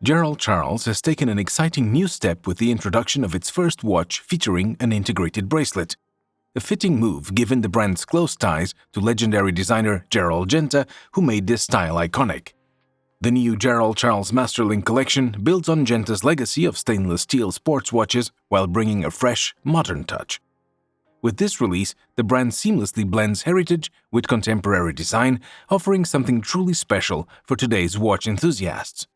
Gerald Charles has taken an exciting new step with the introduction of its first watch featuring an integrated bracelet. A fitting move given the brand's close ties to legendary designer Gerald Genta, who made this style iconic. The new Gerald Charles Masterlink collection builds on Genta's legacy of stainless steel sports watches while bringing a fresh, modern touch. With this release, the brand seamlessly blends heritage with contemporary design, offering something truly special for today's watch enthusiasts.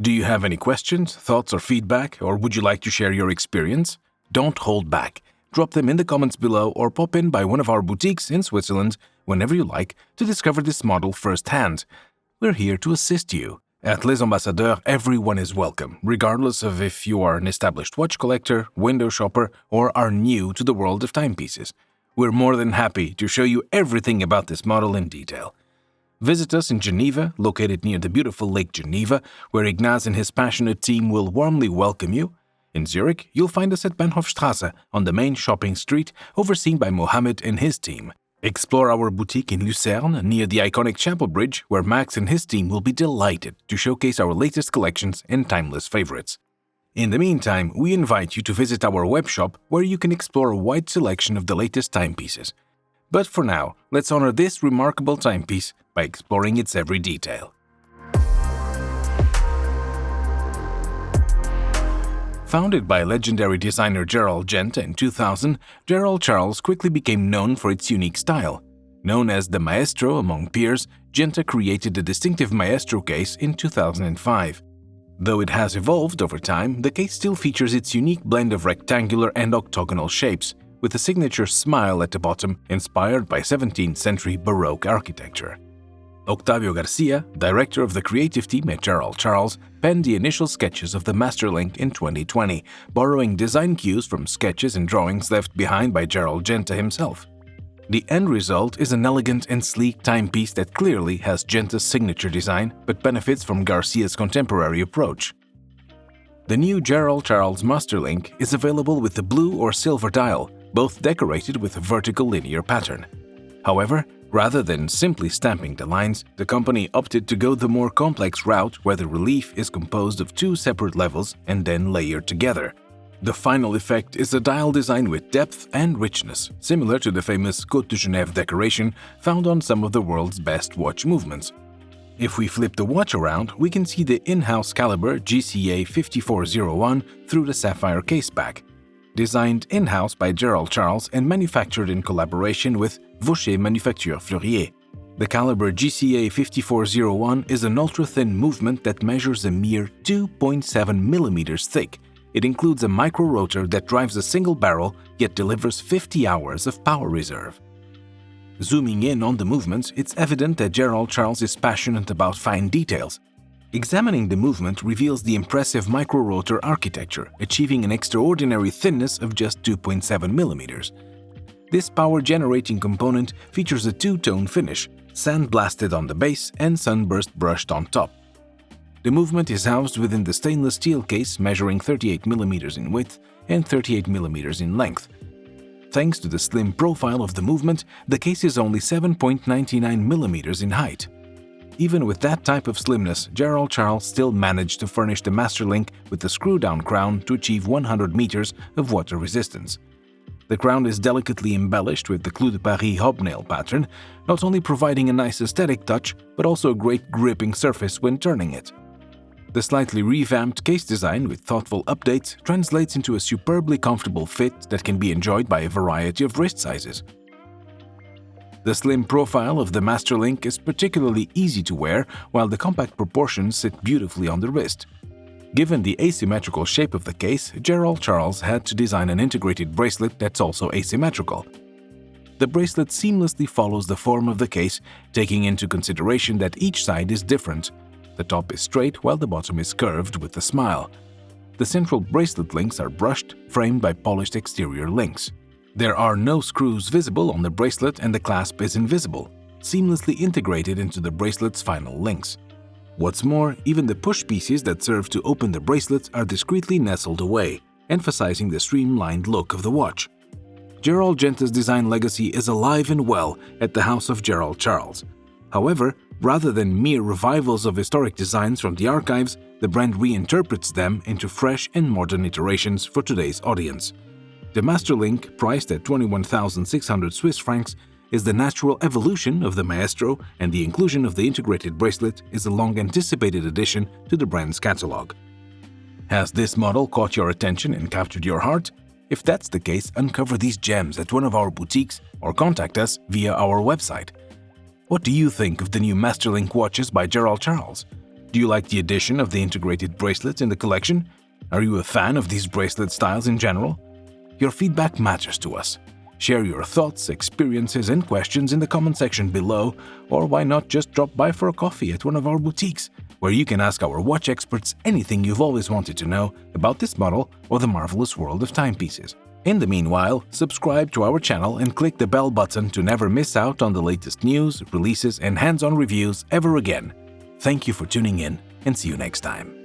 Do you have any questions, thoughts, or feedback, or would you like to share your experience? Don't hold back. Drop them in the comments below or pop in by one of our boutiques in Switzerland whenever you like to discover this model firsthand. We're here to assist you. At Les Ambassadeurs, everyone is welcome, regardless of if you are an established watch collector, window shopper, or are new to the world of timepieces. We're more than happy to show you everything about this model in detail. Visit us in Geneva, located near the beautiful Lake Geneva, where Ignaz and his passionate team will warmly welcome you. In Zurich, you'll find us at Bahnhofstrasse on the main shopping street, overseen by Mohammed and his team. Explore our boutique in Lucerne, near the iconic Chapel Bridge, where Max and his team will be delighted to showcase our latest collections and timeless favorites. In the meantime, we invite you to visit our webshop, where you can explore a wide selection of the latest timepieces. But for now, let's honor this remarkable timepiece by exploring its every detail. Founded by legendary designer Gerald Genta in 2000, Gerald Charles quickly became known for its unique style. Known as the Maestro among peers, Genta created the distinctive Maestro case in 2005. Though it has evolved over time, the case still features its unique blend of rectangular and octagonal shapes, with a signature smile at the bottom inspired by 17th century Baroque architecture. Octavio Garcia, director of the creative team at Gerald Charles, penned the initial sketches of the Masterlink in 2020, borrowing design cues from sketches and drawings left behind by Gerald Genta himself. The end result is an elegant and sleek timepiece that clearly has Genta's signature design but benefits from Garcia's contemporary approach. The new Gerald Charles Masterlink is available with the blue or silver dial, both decorated with a vertical linear pattern. However, rather than simply stamping the lines, the company opted to go the more complex route where the relief is composed of two separate levels and then layered together. The final effect is a dial design with depth and richness, similar to the famous Côte de Genève decoration found on some of the world's best watch movements. If we flip the watch around, we can see the in-house caliber GCA 5401 through the sapphire caseback. Designed in-house by Gerald Charles and manufactured in collaboration with Vaucher Manufacture Fleurier. The caliber GCA 5401 is an ultra-thin movement that measures a mere 2.7 millimeters thick. It includes a micro-rotor that drives a single barrel yet delivers 50 hours of power reserve. Zooming in on the movements, it's evident that Gerald Charles is passionate about fine details. Examining the movement reveals the impressive micro-rotor architecture, achieving an extraordinary thinness of just 2.7 millimeters. This power-generating component features a two-tone finish, sandblasted on the base and sunburst brushed on top. The movement is housed within the stainless steel case measuring 38 millimeters in width and 38 millimeters in length. Thanks to the slim profile of the movement, the case is only 7.99 millimeters in height. Even with that type of slimness, Gerald Charles still managed to furnish the Masterlink with a screw-down crown to achieve 100 meters of water resistance. The crown is delicately embellished with the Clou de Paris hobnail pattern, not only providing a nice aesthetic touch, but also a great gripping surface when turning it. The slightly revamped case design with thoughtful updates translates into a superbly comfortable fit that can be enjoyed by a variety of wrist sizes. The slim profile of the Masterlink is particularly easy to wear, while the compact proportions sit beautifully on the wrist. Given the asymmetrical shape of the case, Gerald Charles had to design an integrated bracelet that's also asymmetrical. The bracelet seamlessly follows the form of the case, taking into consideration that each side is different. The top is straight while the bottom is curved with a smile. The central bracelet links are brushed, framed by polished exterior links. There are no screws visible on the bracelet and the clasp is invisible, seamlessly integrated into the bracelet's final links. What's more, even the push pieces that serve to open the bracelet are discreetly nestled away, emphasizing the streamlined look of the watch. Gerald Genta's design legacy is alive and well at the House of Gerald Charles. However, rather than mere revivals of historic designs from the archives, the brand reinterprets them into fresh and modern iterations for today's audience. The Masterlink, priced at 21,600 Swiss francs, is the natural evolution of the Maestro, and the inclusion of the integrated bracelet is a long-anticipated addition to the brand's catalog. Has this model caught your attention and captured your heart? If that's the case, uncover these gems at one of our boutiques or contact us via our website. What do you think of the new Masterlink watches by Gerald Charles? Do you like the addition of the integrated bracelets in the collection? Are you a fan of these bracelet styles in general? Your feedback matters to us. Share your thoughts, experiences, and questions in the comment section below, or why not just drop by for a coffee at one of our boutiques, where you can ask our watch experts anything you've always wanted to know about this model or the marvelous world of timepieces. In the meanwhile, subscribe to our channel and click the bell button to never miss out on the latest news, releases, and hands-on reviews ever again. Thank you for tuning in, and see you next time.